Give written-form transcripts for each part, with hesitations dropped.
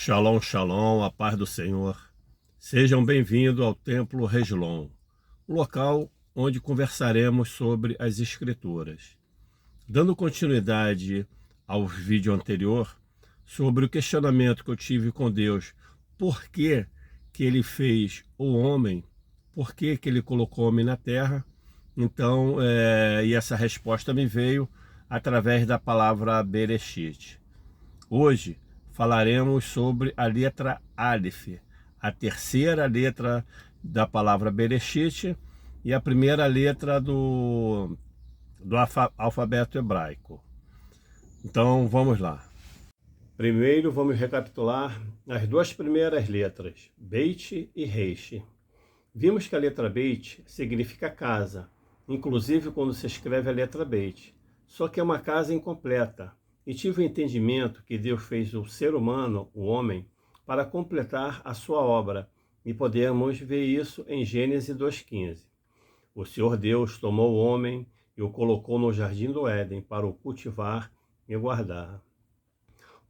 Shalom, shalom, a paz do Senhor. Sejam bem-vindos ao Templo Reslon, o local onde conversaremos sobre as Escrituras. Dando continuidade ao vídeo anterior, sobre o questionamento que eu tive com Deus, por que Ele fez o homem, por que Ele colocou o homem na terra, então, e essa resposta me veio através da palavra Bereshit. Hoje falaremos sobre a letra Aleph, a terceira letra da palavra Bereshit e a primeira letra do alfabeto hebraico. Então vamos lá. Primeiro vamos recapitular as duas primeiras letras, Beit e Reish. Vimos que a letra Beit significa casa, inclusive quando se escreve a letra Beit, só que é uma casa incompleta. E tive o entendimento que Deus fez o ser humano, o homem, para completar a sua obra. E podemos ver isso em Gênesis 2,15. O Senhor Deus tomou o homem e o colocou no jardim do Éden para o cultivar e guardar.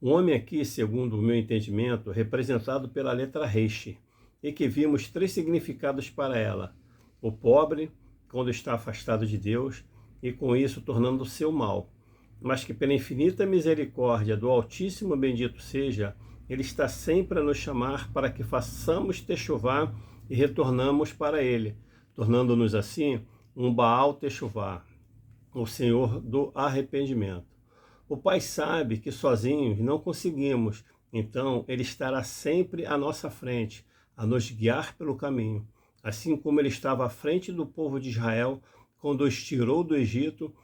O homem aqui, segundo o meu entendimento, representado pela letra Reish, e que vimos três significados para ela. O pobre, quando está afastado de Deus, e com isso tornando o seu mal. Mas que pela infinita misericórdia do Altíssimo bendito seja, Ele está sempre a nos chamar para que façamos techuvá e retornamos para Ele, tornando-nos assim um Baal techuvá, o Senhor do arrependimento. O Pai sabe que sozinhos não conseguimos, então Ele estará sempre à nossa frente, a nos guiar pelo caminho, assim como Ele estava à frente do povo de Israel quando os tirou do Egito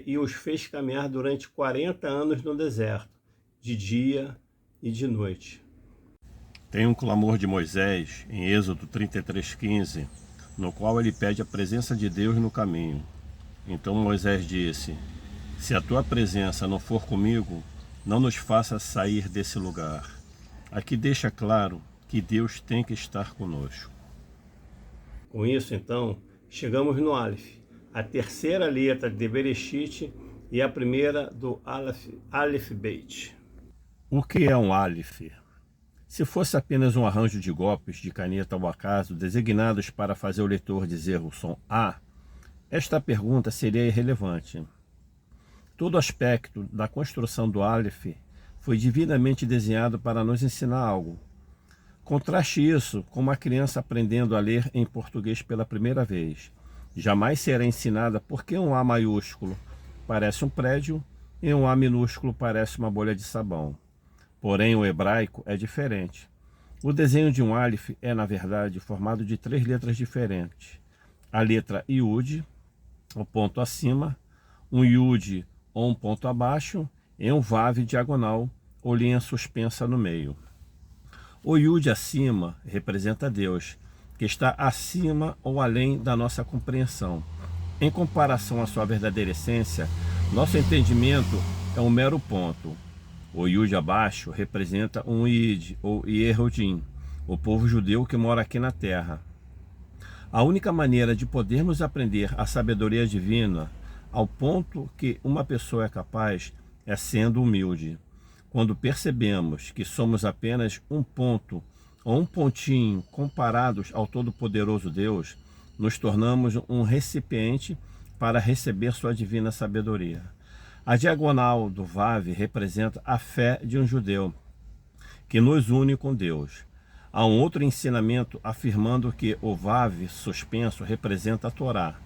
e os fez caminhar durante 40 anos no deserto, de dia e de noite. Tem um clamor de Moisés, em Êxodo 33,15, no qual ele pede a presença de Deus no caminho. Então Moisés disse: se a tua presença não for comigo, não nos faça sair desse lugar. Aqui deixa claro que Deus tem que estar conosco. Com isso, então, chegamos no Aleph, a terceira letra de Bereshit e a primeira do Aleph Beit. O que é um Aleph? Se fosse apenas um arranjo de golpes de caneta ao acaso designados para fazer o leitor dizer o som A, esta pergunta seria irrelevante. Todo aspecto da construção do Aleph foi divinamente desenhado para nos ensinar algo. Contraste isso com uma criança aprendendo a ler em português pela primeira vez. Jamais será ensinada porque um A maiúsculo parece um prédio e um A minúsculo parece uma bolha de sabão. Porém, o hebraico é diferente. O desenho de um Aleph é, na verdade, formado de três letras diferentes. A letra Yud, o ponto acima, um Yud ou um ponto abaixo, e um Vav diagonal ou linha suspensa no meio. O Yud acima representa Deus, que está acima ou além da nossa compreensão. Em comparação à sua verdadeira essência, nosso entendimento é um mero ponto. O Yud abaixo representa um Id ou Yehudim, o povo judeu que mora aqui na terra. A única maneira de podermos aprender a sabedoria divina ao ponto que uma pessoa é capaz é sendo humilde. Quando percebemos que somos apenas um ponto ou um pontinho comparados ao Todo-Poderoso Deus, nos tornamos um recipiente para receber sua divina sabedoria. A diagonal do Vav representa a fé de um judeu, que nos une com Deus. Há um outro ensinamento afirmando que o Vav suspenso representa a Torá.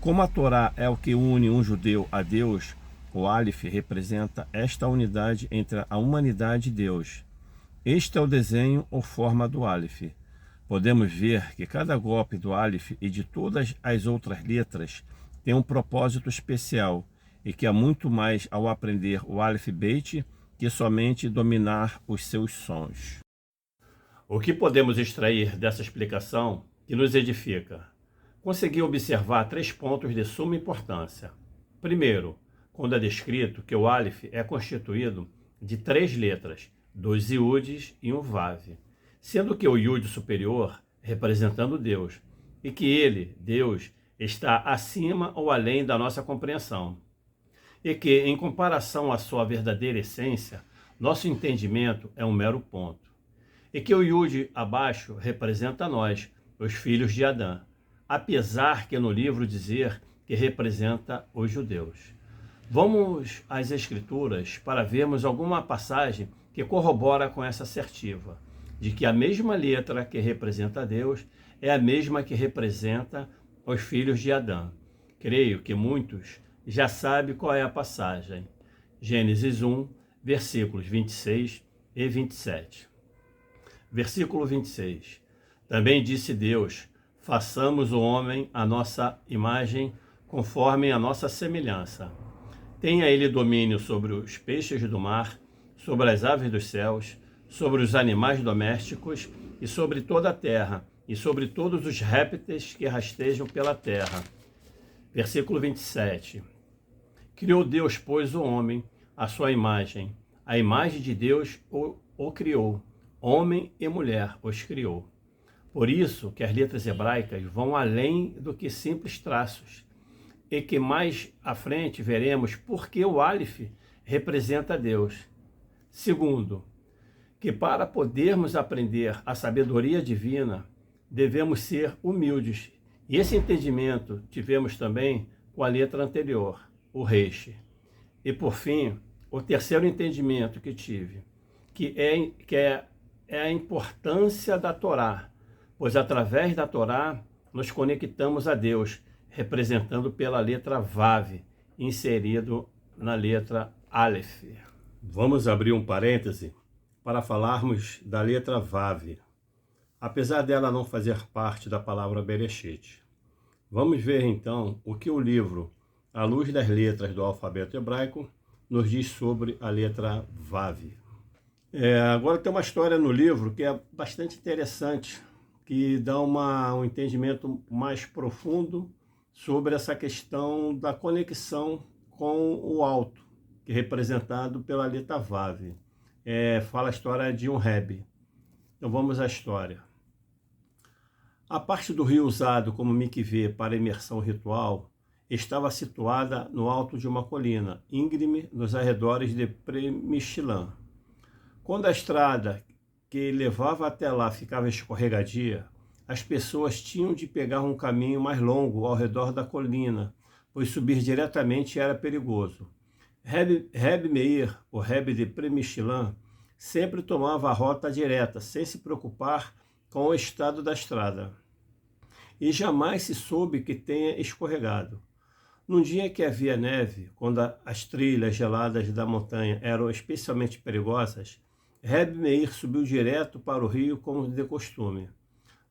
Como a Torá é o que une um judeu a Deus, o Aleph representa esta unidade entre a humanidade e Deus. Este é o desenho ou forma do Aleph. Podemos ver que cada golpe do Aleph e de todas as outras letras tem um propósito especial e que há muito mais ao aprender o Aleph Beit que somente dominar os seus sons. O que podemos extrair dessa explicação que nos edifica? Consegui observar três pontos de suma importância. Primeiro, quando é descrito que o Aleph é constituído de três letras, 2 Yuds e um Vav, sendo que o Yud superior representando Deus, e que ele, Deus, está acima ou além da nossa compreensão, e que, em comparação à sua verdadeira essência, Nosso entendimento é um mero ponto. E que o Yud abaixo representa nós, os filhos de Adão, apesar que no livro dizer que representa os judeus. Vamos às Escrituras para vermos alguma passagem que corrobora com essa assertiva, de que a mesma letra que representa Deus é a mesma que representa os filhos de Adão. Creio que muitos já sabem qual é a passagem. Gênesis 1, versículos 26 e 27. Versículo 26. Também disse Deus: façamos o homem à nossa imagem, conforme a nossa semelhança. Tenha ele domínio sobre os peixes do mar, sobre as aves dos céus, sobre os animais domésticos e sobre toda a terra, e sobre todos os répteis que rastejam pela terra. Versículo 27. Criou Deus, pois, o homem, à sua imagem. A imagem de Deus o criou. Homem e mulher os criou. Por isso que as letras hebraicas vão além do que simples traços, e que mais à frente veremos porque o Aleph representa Deus. Segundo, que para podermos aprender a sabedoria divina, devemos ser humildes. E esse entendimento tivemos também com a letra anterior, o Resh. E por fim, o terceiro entendimento que tive, que é a importância da Torá, pois através da Torá nos conectamos a Deus, representando pela letra Vav, inserido na letra Aleph. Vamos abrir um parêntese para falarmos da letra Vav, apesar dela não fazer parte da palavra Bereshit. Vamos ver então o que o livro, à luz das letras do alfabeto hebraico, nos diz sobre a letra Vav. Agora tem uma história no livro que é bastante interessante, que dá um entendimento mais profundo sobre essa questão da conexão com o alto, que é representado pela letra Vav. Fala a história de um Rebbe. Então vamos à história. A parte do rio usado como mikvê para imersão ritual estava situada no alto de uma colina, íngreme nos arredores de Premishlan. Quando a estrada que levava até lá ficava escorregadia, as pessoas tinham de pegar um caminho mais longo ao redor da colina, pois subir diretamente era perigoso. Rebbe Meir, o Rebbe de Premishlan, sempre tomava a rota direta, sem se preocupar com o estado da estrada. E jamais se soube que tenha escorregado. Num dia que havia neve, quando as trilhas geladas da montanha eram especialmente perigosas, Rebbe Meir subiu direto para o rio como de costume.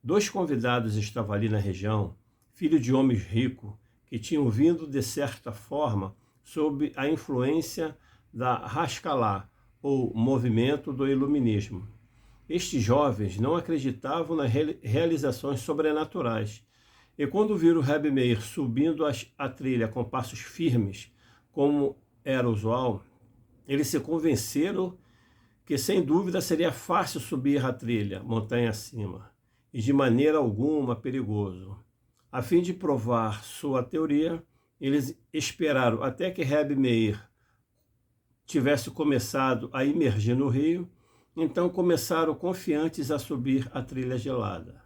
2 convidados estavam ali na região, filhos de homens ricos, que tinham vindo de certa forma sob a influência da Haskalah, ou movimento do iluminismo. Estes jovens não acreditavam nas realizações sobrenaturais, e quando viram Rebbe Meir subindo a trilha com passos firmes, como era usual, eles se convenceram que sem dúvida seria fácil subir a trilha, montanha acima, e de maneira alguma perigoso. A fim de provar sua teoria, eles esperaram até que Rebbe Meir tivesse começado a imergir no rio, então começaram confiantes a subir a trilha gelada.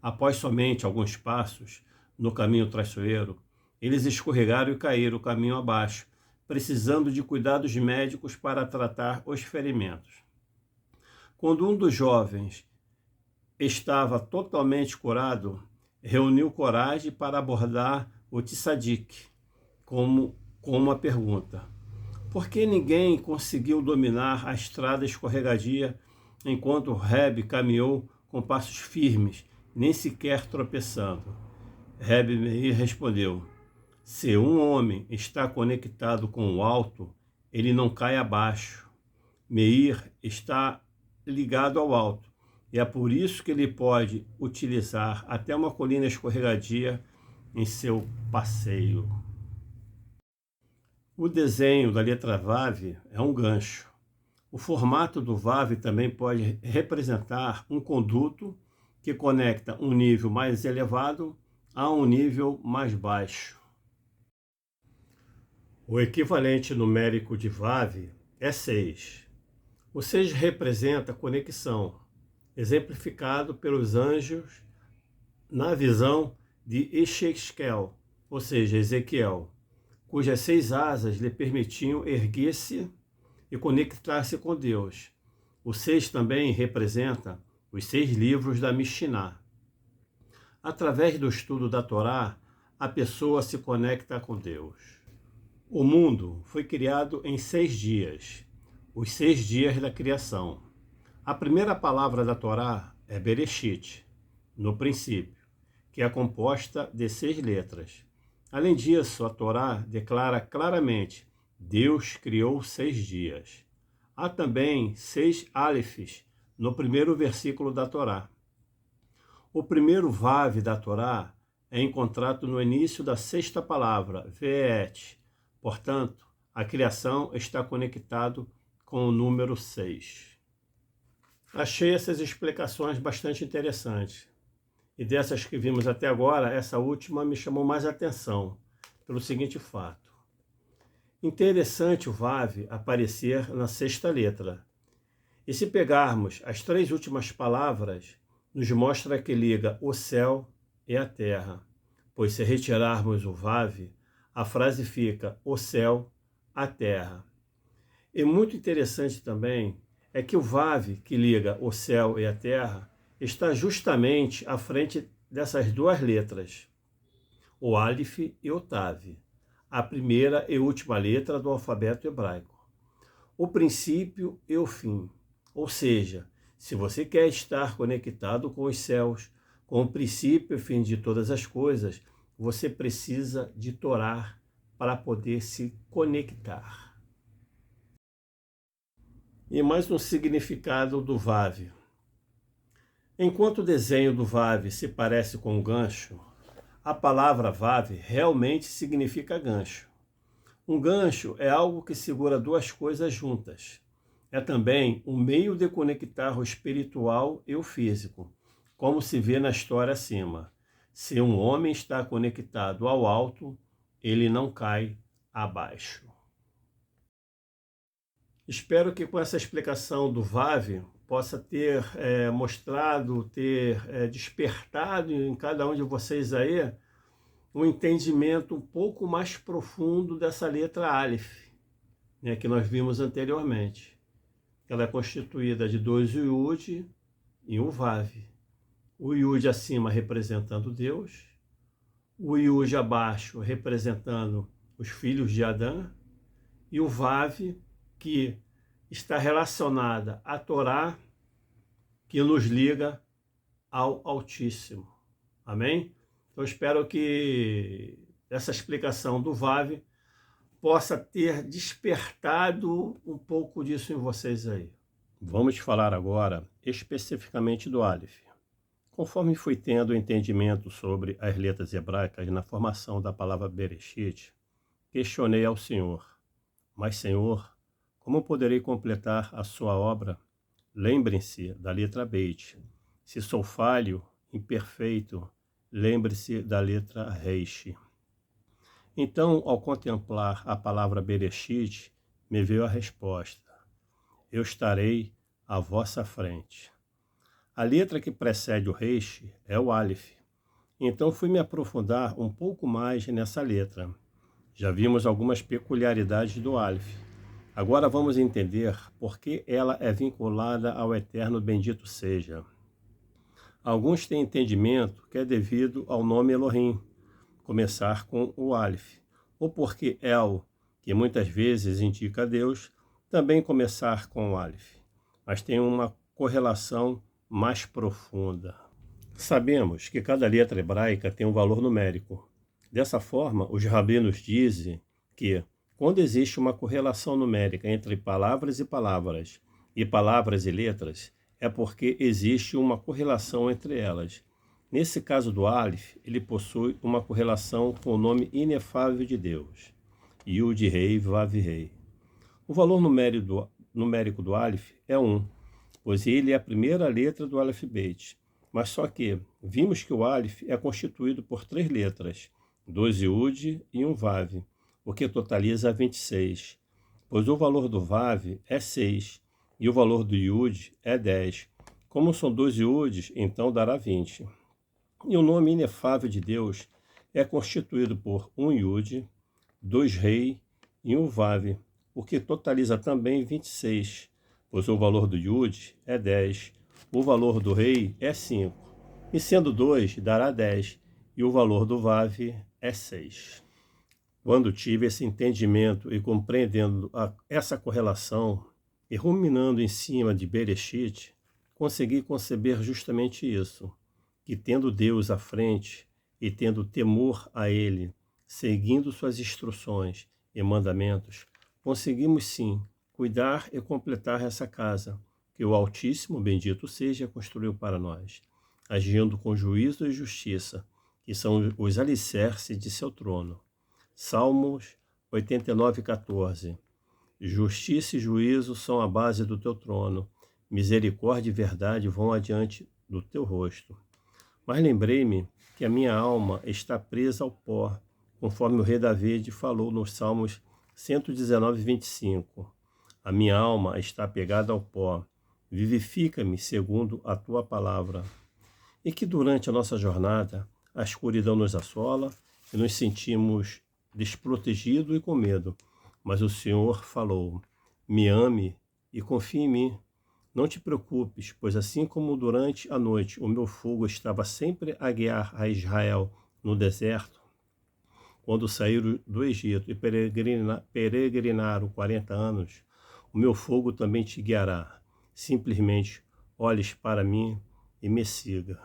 Após somente alguns passos no caminho traiçoeiro, eles escorregaram e caíram o caminho abaixo, precisando de cuidados médicos para tratar os ferimentos. Quando um dos jovens estava totalmente curado, reuniu coragem para abordar o Tzadik com uma pergunta: por que ninguém conseguiu dominar a estrada escorregadia enquanto o Rebbe caminhou com passos firmes, nem sequer tropeçando? Rebbe Meir respondeu: se um homem está conectado com o alto, ele não cai abaixo. Meir está ligado ao alto, e é por isso que ele pode utilizar até uma colina escorregadia em seu passeio. O desenho da letra Vav é um gancho. O formato do Vav também pode representar um conduto que conecta um nível mais elevado a um nível mais baixo. O equivalente numérico de Vav é 6. O 6 representa conexão, exemplificado pelos anjos na visão de Exequiel, ou seja, Ezequiel, cujas 6 asas lhe permitiam erguer-se e conectar-se com Deus. O 6 também representa os 6 livros da Mishnah. Através do estudo da Torá, a pessoa se conecta com Deus. O mundo foi criado em 6 dias, os 6 dias da criação. A primeira palavra da Torá é Bereshit, no princípio, que é composta de 6 letras. Além disso, a Torá declara claramente: Deus criou 6 dias. Há também 6 alifes no primeiro versículo da Torá. O primeiro vav da Torá é encontrado no início da 6ª palavra, Ve'et. Portanto, a criação está conectada com o número 6. Achei essas explicações bastante interessantes. E dessas que vimos até agora, essa última me chamou mais atenção, pelo seguinte fato. Interessante o vav aparecer na 6ª letra. E se pegarmos as 3 últimas palavras, nos mostra que liga o céu e a terra. Pois se retirarmos o vav, a frase fica o céu, a terra. E muito interessante também é que o vav que liga o céu e a terra está justamente à frente dessas 2 letras, o Aleph e o Tav, a primeira e última letra do alfabeto hebraico, o princípio e o fim. Ou seja, se você quer estar conectado com os céus, com o princípio e fim de todas as coisas, você precisa de Torá para poder se conectar. E mais um significado do vav. Enquanto o desenho do vav se parece com um gancho, a palavra vav realmente significa gancho. Um gancho é algo que segura 2 coisas juntas. É também um meio de conectar o espiritual e o físico, como se vê na história acima. Se um homem está conectado ao alto, ele não cai abaixo. Espero que com essa explicação do vav possa ter mostrado, despertado em cada um de vocês aí um entendimento um pouco mais profundo dessa letra Aleph, né, que nós vimos anteriormente. Ela é constituída de 2 Yud e um Vav. O Yud acima representando Deus, o Yud abaixo representando os filhos de Adão, e o Vav que está relacionada à Torá, que nos liga ao Altíssimo. Amém? Então, espero que essa explicação do Vav possa ter despertado um pouco disso em vocês aí. Vamos falar agora especificamente do Aleph. Conforme fui tendo entendimento sobre as letras hebraicas na formação da palavra Bereshit, questionei ao Senhor: mas, Senhor, como poderei completar a sua obra? Lembrem-se da letra Beit. Se sou falho, imperfeito, lembre-se da letra Reish. Então, ao contemplar a palavra Bereshit, me veio a resposta: eu estarei à vossa frente. A letra que precede o Reish é o Aleph. Então fui me aprofundar um pouco mais nessa letra. Já vimos algumas peculiaridades do Aleph. Agora vamos entender por que ela é vinculada ao Eterno Bendito Seja. Alguns têm entendimento que é devido ao nome Elohim, começar com o Aleph, ou porque El, que muitas vezes indica Deus, também começar com o Aleph, mas tem uma correlação mais profunda. Sabemos que cada letra hebraica tem um valor numérico. Dessa forma, os rabinos dizem que, quando existe uma correlação numérica entre palavras e letras, é porque existe uma correlação entre elas. Nesse caso do Aleph, ele possui uma correlação com o nome inefável de Deus, Yud Rei Vav Rei. O valor numérico do Aleph é 1, pois ele é a primeira letra do Aleph Beit. Mas só que vimos que o Aleph é constituído por 3 letras, 2 Yud e um Vav, o que totaliza 26, pois o valor do Vav é 6, e o valor do Yud é 10. Como são 2 Yuds, então dará 20. E o nome inefável de Deus é constituído por um Yud, 2 Rei e um Vav, o que totaliza também 26, pois o valor do Yud é 10, o valor do Rei é 5, e sendo 2 dará 10, e o valor do Vav é 6. Quando tive esse entendimento e compreendendo essa correlação e ruminando em cima de Bereshit, consegui conceber justamente isso, que tendo Deus à frente e tendo temor a Ele, seguindo suas instruções e mandamentos, conseguimos sim cuidar e completar essa casa, que o Altíssimo, bendito seja, construiu para nós, agindo com juízo e justiça, que são os alicerces de seu trono. Salmos 89:14. Justiça e juízo são a base do teu trono, misericórdia e verdade vão adiante do teu rosto. Mas lembrei-me que a minha alma está presa ao pó, conforme o rei Davi falou nos Salmos 119:25. A minha alma está pegada ao pó, vivifica-me segundo a tua palavra. E que durante a nossa jornada a escuridão nos assola e nos sentimos desprotegidos e com medo. Mas o Senhor falou: me ame e confie em mim. Não te preocupes, pois assim como durante a noite o meu fogo estava sempre a guiar a Israel no deserto, quando saíram do Egito e peregrinaram 40 anos, o meu fogo também te guiará. Simplesmente olhes para mim e me siga.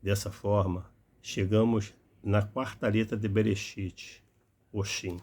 Dessa forma, chegamos na quarta letra de Bereshit, o Shin.